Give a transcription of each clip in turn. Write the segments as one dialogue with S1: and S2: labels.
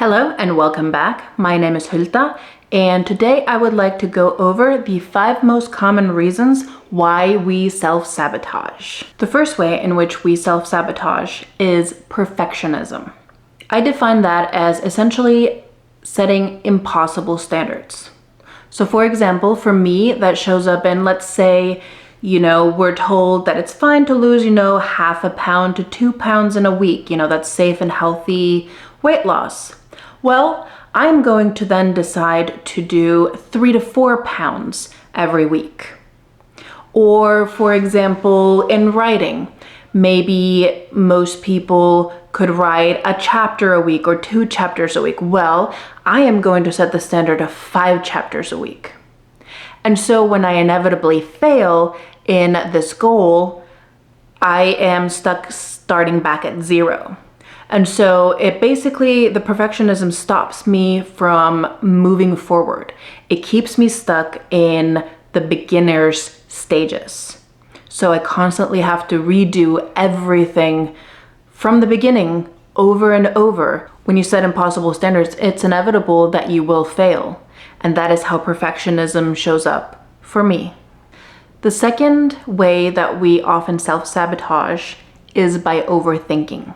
S1: Hello and welcome back. My name is Hulta, and today I would like to go over the 5 most common reasons why we self-sabotage. The first way in which we self-sabotage is perfectionism. I define that as essentially setting impossible standards. So for example, for me, that shows up in, let's say, we're told that it's fine to lose, half a pound to 2 pounds in a week. That's safe and healthy weight loss. Well, I'm going to then decide to do 3 to 4 pounds every week. Or for example, in writing, maybe most people could write a chapter a week or 2 chapters a week. Well, I am going to set the standard of 5 chapters a week. And so when I inevitably fail in this goal, I am stuck starting back at 0. And so the perfectionism stops me from moving forward. It keeps me stuck in the beginner's stages. So I constantly have to redo everything from the beginning over and over. When you set impossible standards, it's inevitable that you will fail. And that is how perfectionism shows up for me. The second way that we often self-sabotage is by overthinking.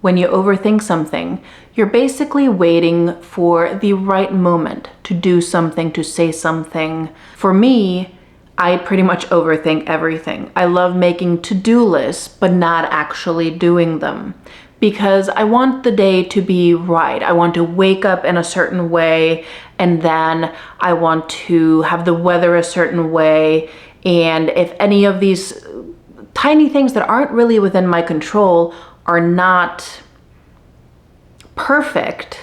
S1: When you overthink something, you're basically waiting for the right moment to do something, to say something. For me, I pretty much overthink everything. I love making to-do lists, but not actually doing them because I want the day to be right. I want to wake up in a certain way, and then I want to have the weather a certain way. And if any of these tiny things that aren't really within my control are not perfect,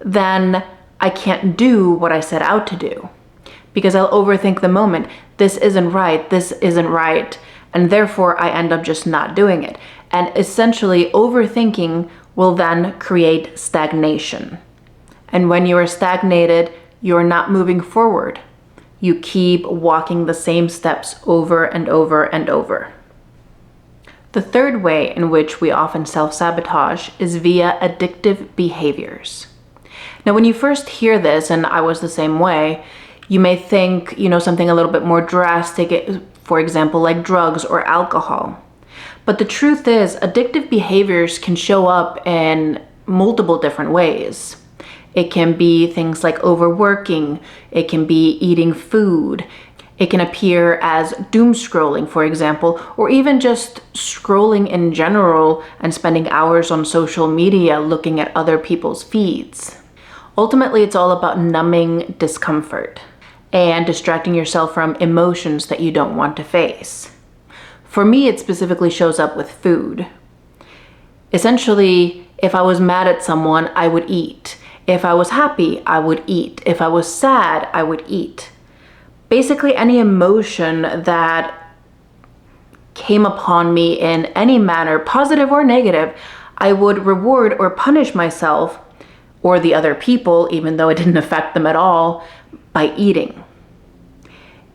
S1: then I can't do what I set out to do because I'll overthink the moment. This isn't right, and therefore I end up just not doing it. And essentially overthinking will then create stagnation. And when you are stagnated, you're not moving forward. You keep walking the same steps over and over and over. The third way in which we often self-sabotage is via addictive behaviors. Now, when you first hear this, and I was the same way, you may think, something a little bit more drastic, for example, like drugs or alcohol. But the truth is, addictive behaviors can show up in multiple different ways. It can be things like overworking. It can be eating food. It can appear as doom scrolling, for example, or even just scrolling in general and spending hours on social media looking at other people's feeds. Ultimately, it's all about numbing discomfort and distracting yourself from emotions that you don't want to face. For me, it specifically shows up with food. Essentially, if I was mad at someone, I would eat. If I was happy, I would eat. If I was sad, I would eat. Basically, any emotion that came upon me in any manner, positive or negative, I would reward or punish myself or the other people, even though it didn't affect them at all, by eating.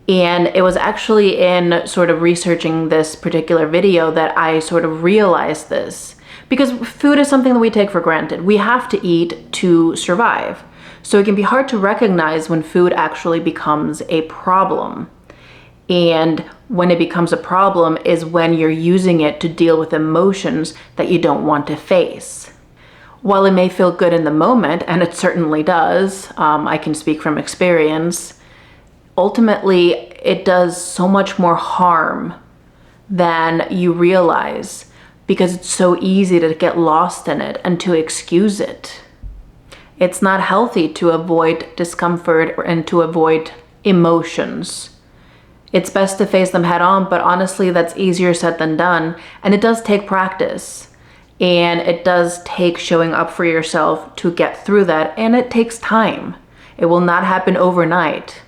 S1: And it was actually in sort of researching this particular video that I sort of realized this. Because food is something that we take for granted. We have to eat to survive. So it can be hard to recognize when food actually becomes a problem. And when it becomes a problem is when you're using it to deal with emotions that you don't want to face. While it may feel good in the moment, and it certainly does, I can speak from experience, ultimately it does so much more harm than you realize because it's so easy to get lost in it and to excuse it. It's not healthy to avoid discomfort and to avoid emotions. It's best to face them head on, but honestly, that's easier said than done. And it does take practice. And it does take showing up for yourself to get through that. And it takes time. It will not happen overnight.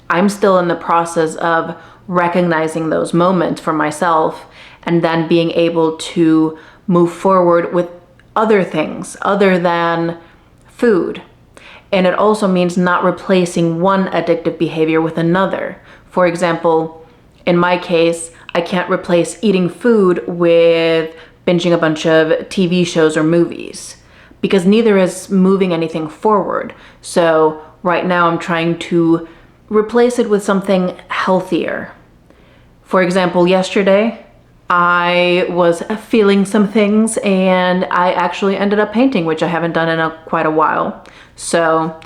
S1: I'm still in the process of recognizing those moments for myself and then being able to move forward with other things other than food. And it also means not replacing one addictive behavior with another. For example, in my case, I can't replace eating food with binging a bunch of TV shows or movies. because neither is moving anything forward. So right now I'm trying to replace it with something healthier. For example, yesterday I was feeling some things and I actually ended up painting, which I haven't done in quite a while. So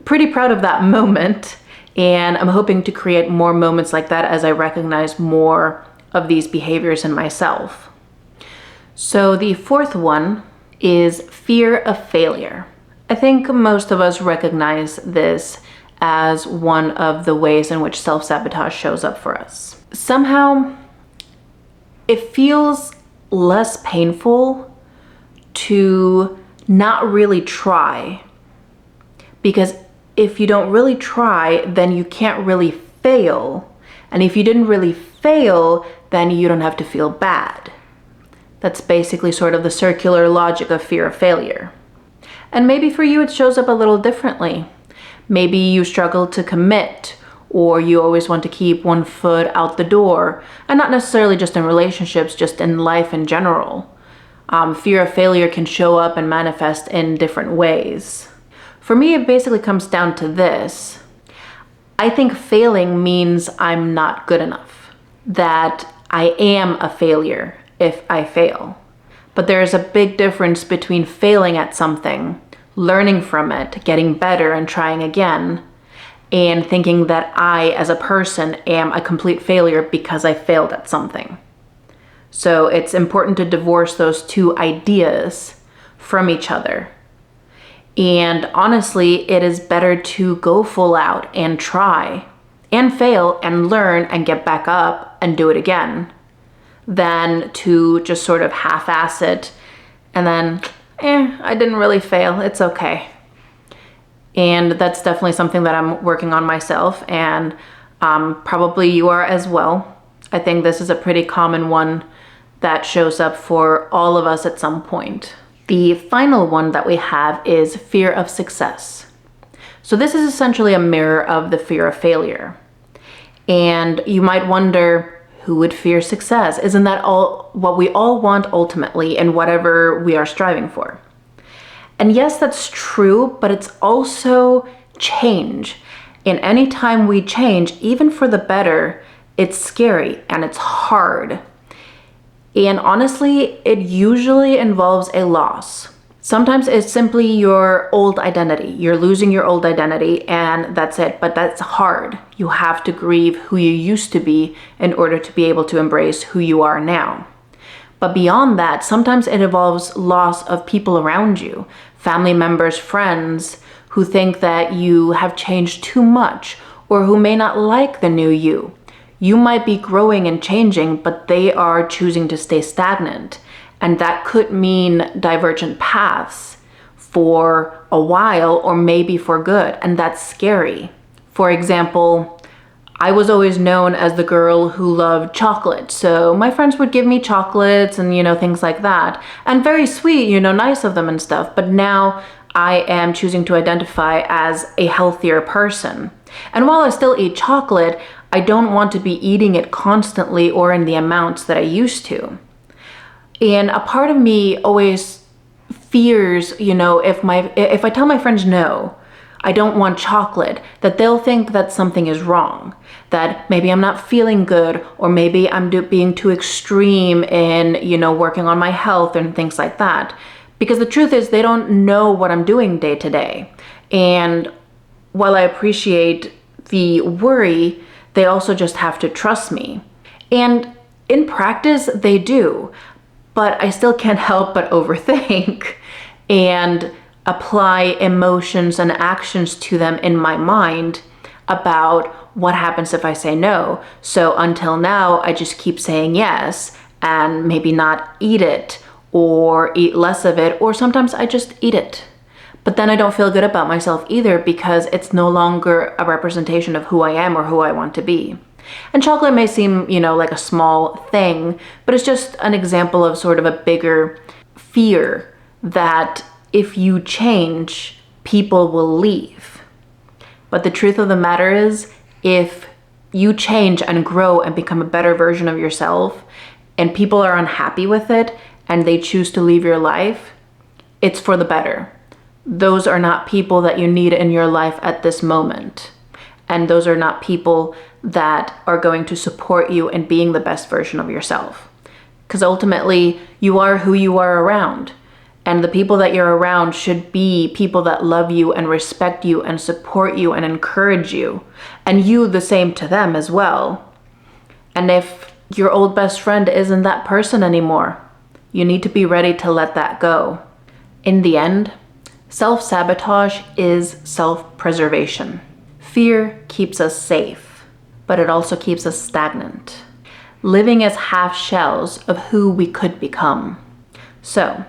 S1: pretty proud of that moment, and I'm hoping to create more moments like that as I recognize more of these behaviors in myself. So the fourth one is fear of failure. I think most of us recognize this as one of the ways in which self-sabotage shows up for us. Somehow, it feels less painful to not really try, because if you don't really try, then you can't really fail. And if you didn't really fail, then you don't have to feel bad. That's basically sort of the circular logic of fear of failure. And maybe for you it shows up a little differently. Maybe you struggle to commit, or you always want to keep one foot out the door, and not necessarily just in relationships, just in life in general. Fear of failure can show up and manifest in different ways. For me, it basically comes down to this. I think failing means I'm not good enough, that I am a failure if I fail. But there's a big difference between failing at something, learning from it, getting better and trying again, and thinking that I, as a person, am a complete failure because I failed at something. So it's important to divorce those two ideas from each other. And honestly, it is better to go full out and try and fail and learn and get back up and do it again, than to just sort of half-ass it and then, I didn't really fail, it's okay. And that's definitely something that I'm working on myself, and probably you are as well. I think this is a pretty common one that shows up for all of us at some point. The final one that we have is fear of success. So this is essentially a mirror of the fear of failure. And you might wonder, who would fear success? Isn't that all what we all want ultimately in whatever we are striving for? And yes, that's true, but it's also change. And anytime we change, even for the better, it's scary and it's hard. And honestly, it usually involves a loss. Sometimes it's simply your old identity. You're losing your old identity and that's it, but that's hard. You have to grieve who you used to be in order to be able to embrace who you are now. But beyond that, sometimes it involves loss of people around you, family members, friends, who think that you have changed too much or who may not like the new you. You might be growing and changing, but they are choosing to stay stagnant. And that could mean divergent paths for a while or maybe for good. And that's scary. For example, I was always known as the girl who loved chocolate. So my friends would give me chocolates and, things like that. And very sweet, nice of them and stuff. But now I am choosing to identify as a healthier person. And while I still eat chocolate, I don't want to be eating it constantly or in the amounts that I used to. And a part of me always fears, if I tell my friends no, I don't want chocolate, that they'll think that something is wrong, that maybe I'm not feeling good, or maybe I'm being too extreme in, working on my health and things like that. Because the truth is, they don't know what I'm doing day to day. And while I appreciate the worry, they also just have to trust me. And in practice, they do. But I still can't help but overthink and apply emotions and actions to them in my mind about what happens if I say no. So until now, I just keep saying yes and maybe not eat it or eat less of it, or sometimes I just eat it. But then I don't feel good about myself either because it's no longer a representation of who I am or who I want to be. And chocolate may seem, like a small thing, but it's just an example of sort of a bigger fear that if you change, people will leave. But the truth of the matter is, if you change and grow and become a better version of yourself, and people are unhappy with it, and they choose to leave your life, it's for the better. Those are not people that you need in your life at this moment. And those are not people that are going to support you in being the best version of yourself. Because ultimately, you are who you are around. And the people that you're around should be people that love you and respect you and support you and encourage you. And you the same to them as well. And if your old best friend isn't that person anymore, you need to be ready to let that go. In the end, self-sabotage is self-preservation. Fear keeps us safe, but it also keeps us stagnant, living as half shells of who we could become. So,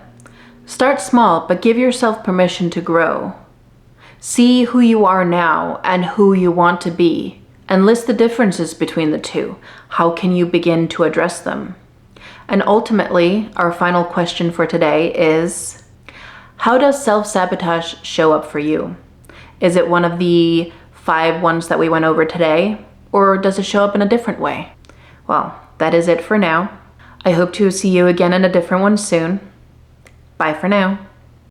S1: start small, but give yourself permission to grow. See who you are now and who you want to be, and list the differences between the two. How can you begin to address them? And ultimately, our final question for today is, how does self-sabotage show up for you? Is it one of the 5 ones that we went over today, or does it show up in a different way? Well, that is it for now. I hope to see you again in a different one soon. Bye for now.